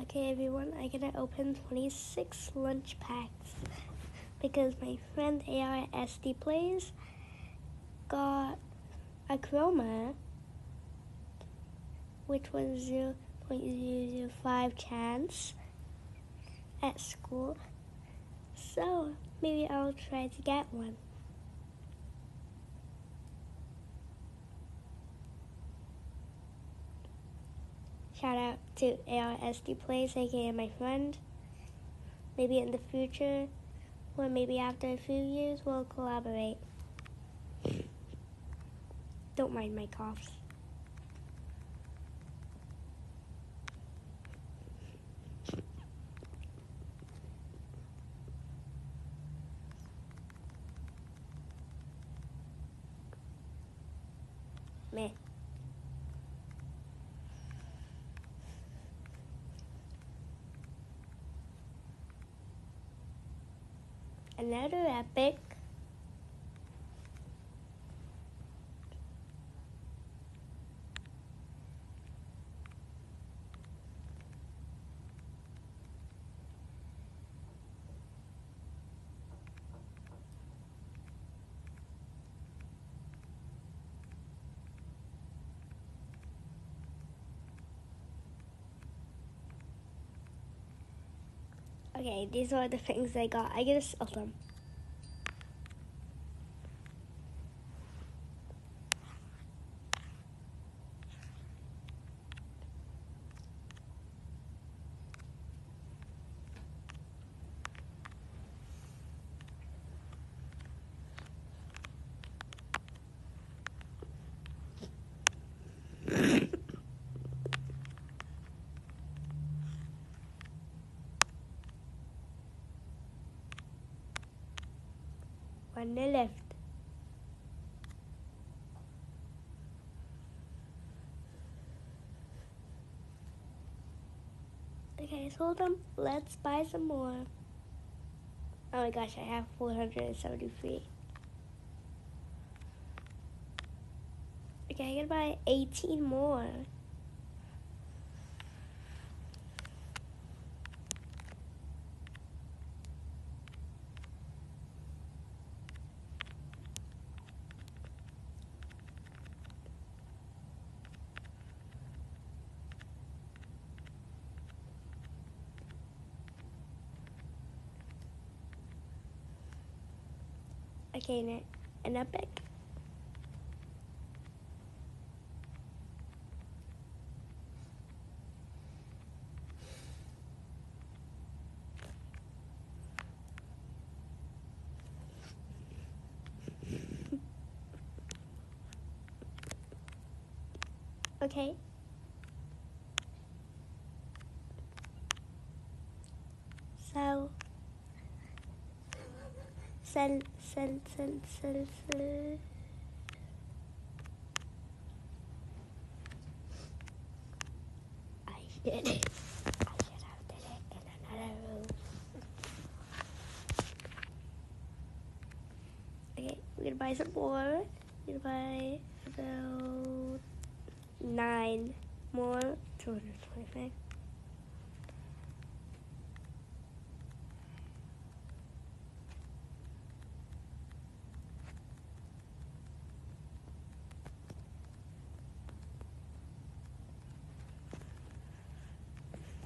Okay, everyone, I'm gonna open 26 lunch packs because my friend ARSD Plays got a Chroma, which was 0.005 chance at school. So maybe I'll try to get one. Shout out to ARSD Plays, aka my friend. Maybe in the future, or maybe after a few years, we'll collaborate. Don't mind my coughs. Meh. Another epic. Okay, these are the things I got. I gotta sell them. One left. Okay, I sold them. Let's buy some more. Oh my gosh, I have 473. Okay, I gotta buy 18 more. Okay, an epic. Okay. Sell. Sell. I did it. I should have did it in another room. Okay, we're gonna buy some more. We're gonna buy about 9 more. 225.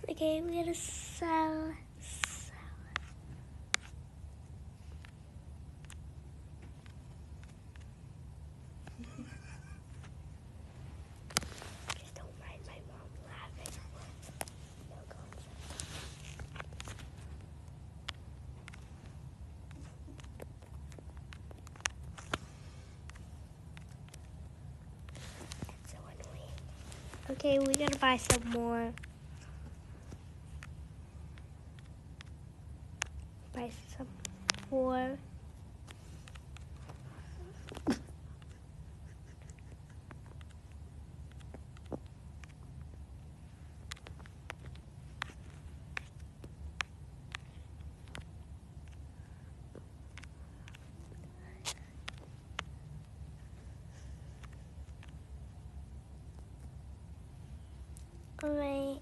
Okay, we're gonna sell. Just don't mind my mom laughing. No concept. That's so annoying. Okay, we gotta buy some more. Buy some more. Alright.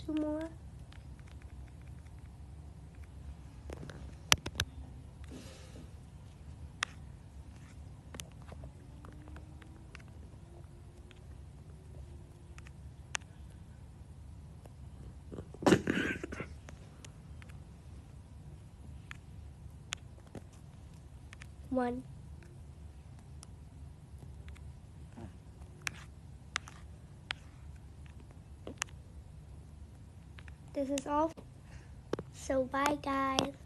2 more. One. This is all. So bye guys.